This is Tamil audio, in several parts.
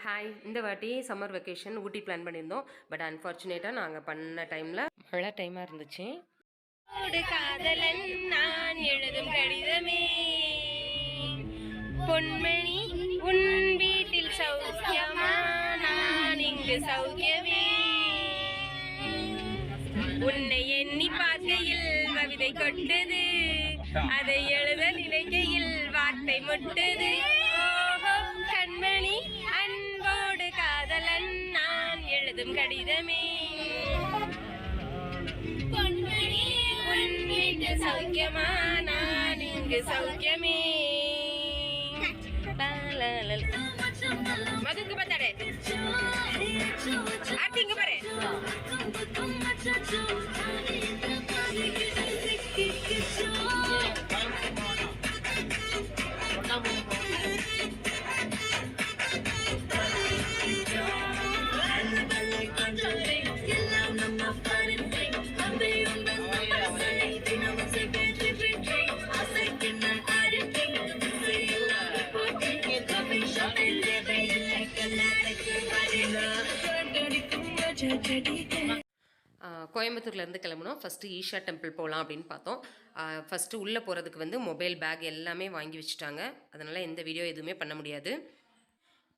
ஹாய், இந்த வாட்டி சம்மர் வெக்கேஷன் ஊட்டி பிளான் பண்ணியிருந்தோம். பட் அன்ஃபார்ச்சுனேட்டாக நாங்கள் பண்ண டைமில் மழை டைமாக இருந்துச்சு. காதலன் நான் எழுதும் கடிதமே பொன்மணி உன் வீட்டில் சௌக்கியமா நான் இங்கு சௌக்கியமே உன்னை எண்ணி பார்க்கையில் கவிதை கொட்டுது அதை எழுத நினைக்கையில் வார்த்தை முட்டுது கண்மணி அன்போடு காதலன் நான் எழுதும் கடிதமே பொன்மணி உன் வீட்டில் சௌக்கியமா நான் இங்கு சௌக்கியமே மதுக்கு பார்த்தாடே ஆட்டிங்க பாரு. கோயம்புத்தூர்லேருந்து கிளம்புனோம். ஃபஸ்ட்டு ஈஷா டெம்பிள் போகலாம் அப்படின்னு பார்த்தோம். ஃபஸ்ட்டு உள்ளே போகிறதுக்கு வந்து மொபைல் பேக் எல்லாமே வாங்கி வச்சுட்டாங்க. அதனால் எந்த வீடியோ எதுவுமே பண்ண முடியாது.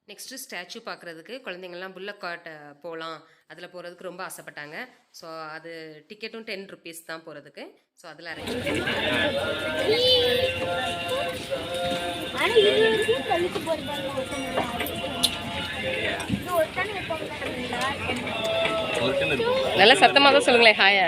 நெக்ஸ்ட்டு ஸ்டாச்சு பார்க்குறதுக்கு குழந்தைங்கள்லாம் புல்லக் கார்ட் போகலாம், அதில் போகிறதுக்கு ரொம்ப ஆசைப்பட்டாங்க. ஸோ அது டிக்கெட்டும் 10 rupees தான் போகிறதுக்கு. ஸோ அதில் அரேஞ்ச் நல்லா சத்தமாக தான் சொல்லுங்களேன். ஹாயா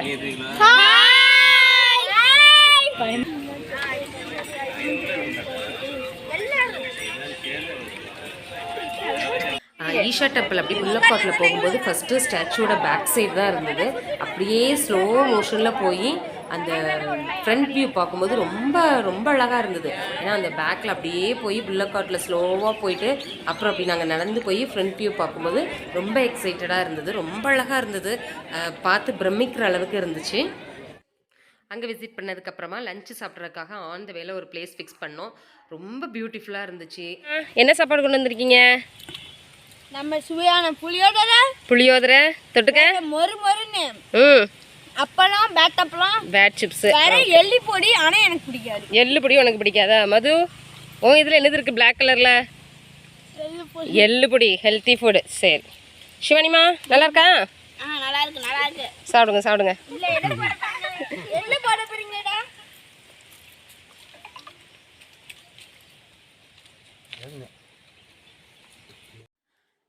ஈஷா டெம்பிள் அப்படி புல்லக்காட்டில் போகும்போது ஃபஸ்ட்டு ஸ்டாச்சுவோட பேக் சைடு தான் இருந்தது. அப்படியே ஸ்லோ மோஷனில் போய் அந்த ஃப்ரண்ட் வியூ பார்க்கும்போது ரொம்ப ரொம்ப அழகாக இருந்தது. ஏன்னா அந்த பேக்கில் அப்படியே போய் புல்லக்காட்டில் ஸ்லோவாக போயிட்டு அப்புறம் அப்படி நாங்கள் நடந்து போய் ஃப்ரண்ட் வியூ பார்க்கும்போது ரொம்ப எக்ஸைட்டடாக இருந்தது. ரொம்ப அழகாக இருந்தது, பார்த்து பிரமிக்கிற அளவுக்கு இருந்துச்சு. அங்கே விசிட் பண்ணதுக்கப்புறமா லஞ்சு சாப்பிட்றதுக்காக ஆன் த வேல ஒரு பிளேஸ் ஃபிக்ஸ் பண்ணோம். ரொம்ப பியூட்டிஃபுல்லாக இருந்துச்சு. என்ன சாப்பாடு கொண்டு வந்திருக்கீங்க? நம்ம சுவையான புளியோதரை தொட்டுக்க மொறு மொறுன்னு அப்பெல்லாம் பேட் சிப்ஸ் வேற எள்ளு பொடி. ஆனால் எனக்கு பிடிக்காது. எள்ளு பொடி உனக்கு பிடிக்காதா மது? ஓ இதில் என்னது இருக்குது பிளாக் கலரில்? எள்ளு பொடி, ஹெல்த்தி ஃபுட்டு. சரி சிவானிமா நல்லா இருக்கா? நல்லா இருக்கு நல்லா இருக்கு. சாப்பிடுங்க சாப்பிடுங்க.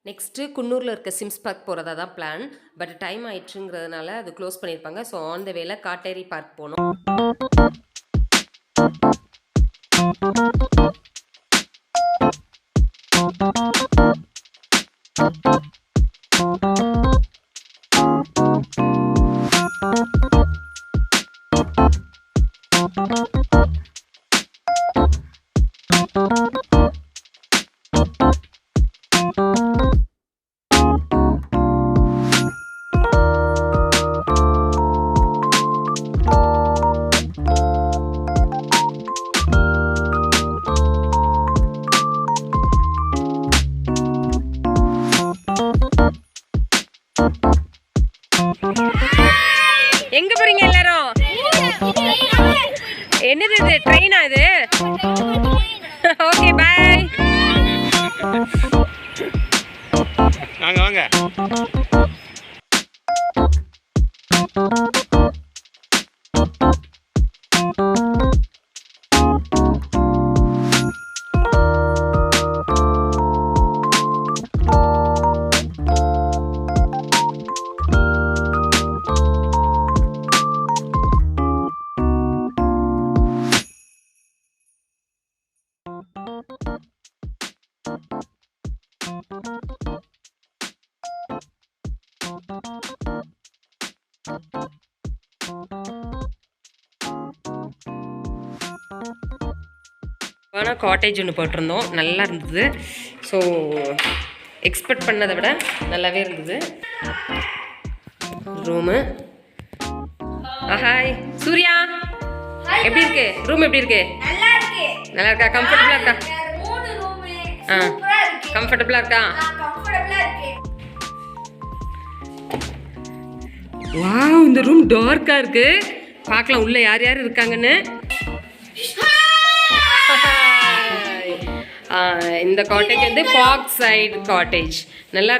நெக்ஸ்ட்டு குன்னூரில் இருக்க சிம்ஸ் பார்க் போகிறதா தான் பிளான். பட் டைம் ஆயிடுச்சுங்கிறதுனால அது க்ளோஸ் பண்ணியிருப்பாங்க. ஸோ ஆன் த வேல காட்டேரி பார்க் போனோம். எங்க போறீங்க எல்லாரும்? என்னது இது, ட்ரெயினா இது? Okay bye. வாங்க வாங்க. ஆனால் காட்டேஜ் ஒன்று போட்டிருந்தோம், நல்லா இருந்தது. ஸோ எக்ஸ்பெக்ட் பண்ணதை விட நல்லாவே இருந்தது ரூமு. ஹாய் சூர்யா, எப்படி இருக்கு ரூம்? எப்படி இருக்கு? நல்லா இருக்கா? கம்ஃபர்டபுளாக இருக்கா? கம்ஃபர்டபுளா இருக்கா? கம்ஃபர்டபுளா இருக்கு. வாவ், இந்த ரூம் டார்க்கா இருக்கு. பார்க்கலாம் உள்ள யார் யார் இருக்காங்கன்னு. இந்த காட்டேஜ் வந்து ஃபாக் சைடு காட்டேஜ். நல்லா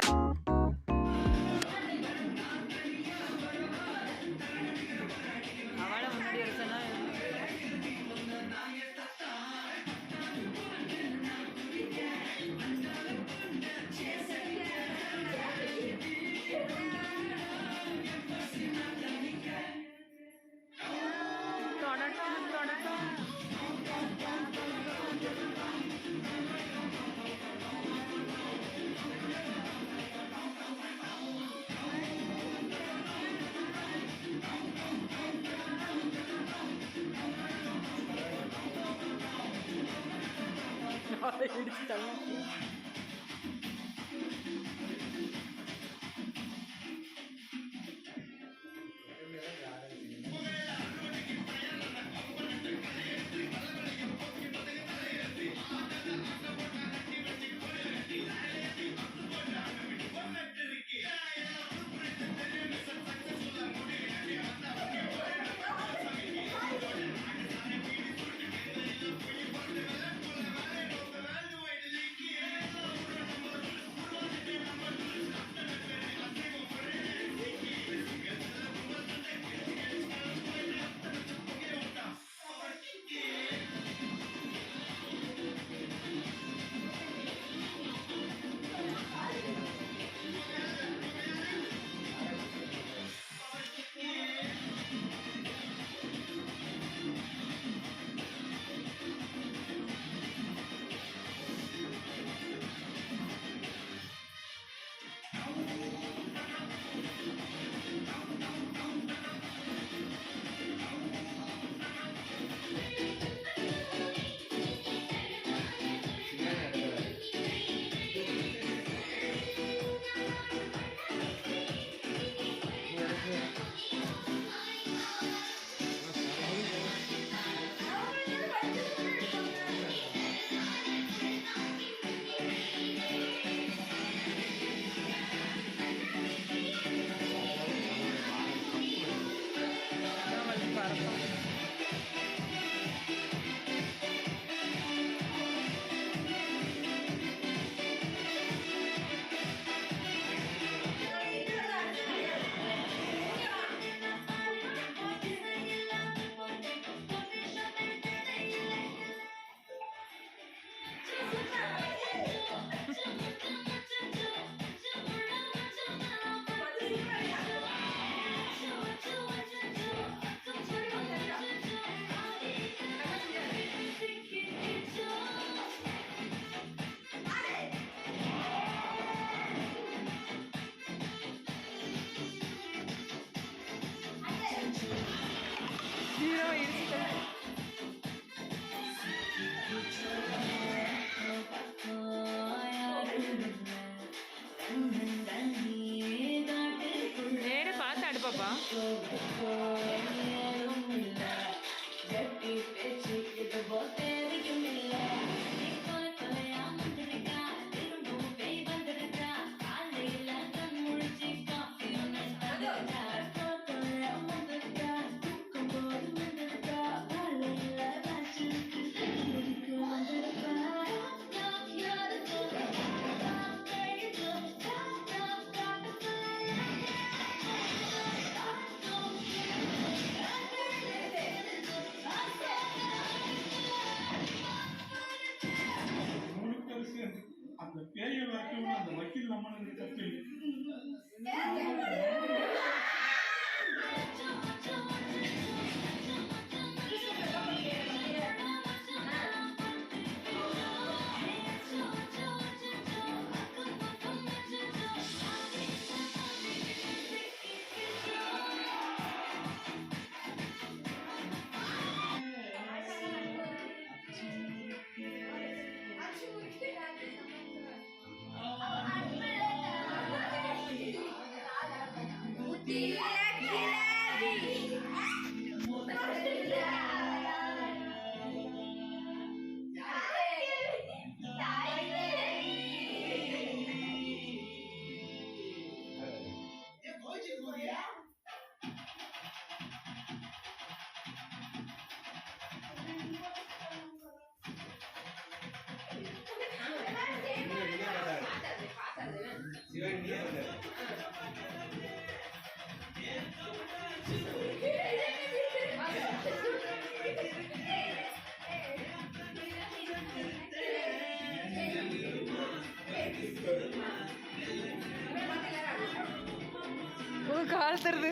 கால் தருது.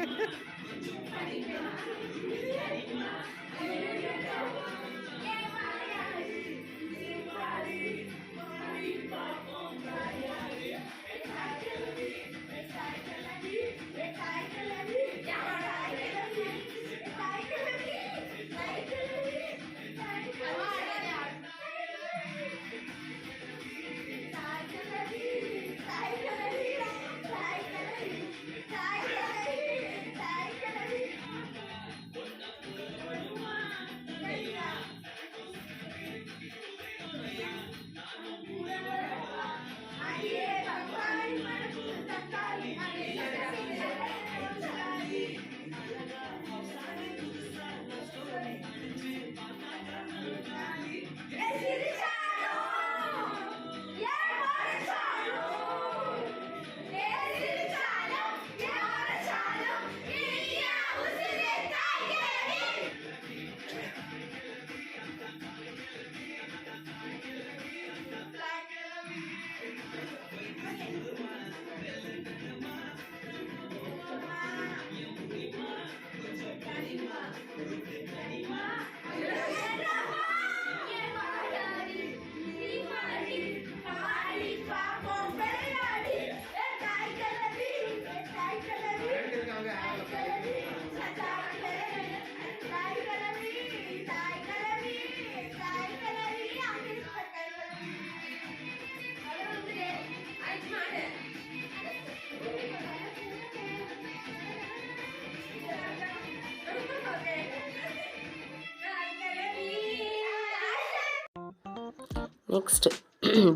நெக்ஸ்ட்டு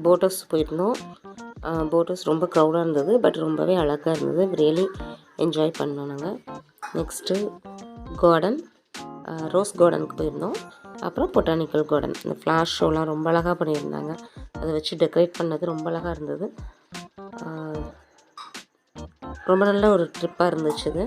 போட் ஹவுஸ் போயிருந்தோம். போட் ஹவுஸ் ரொம்ப க்ரௌடாக இருந்தது, பட் ரொம்பவே அழகாக இருந்தது. ரியலி என்ஜாய் பண்ணோம் நாங்கள். நெக்ஸ்ட்டு கார்டன், ரோஸ் கார்டனுக்கு போயிருந்தோம். அப்புறம் பொட்டானிக்கல் கார்டன், இந்த ஃப்ளாஷ் ஷோலாம் ரொம்ப அழகாக பண்ணியிருந்தாங்க. அதை வச்சு டெக்கரேட் பண்ணது ரொம்ப அழகாக இருந்தது. ரொம்ப நல்ல ஒரு ட்ரிப்பாக இருந்துச்சு இது.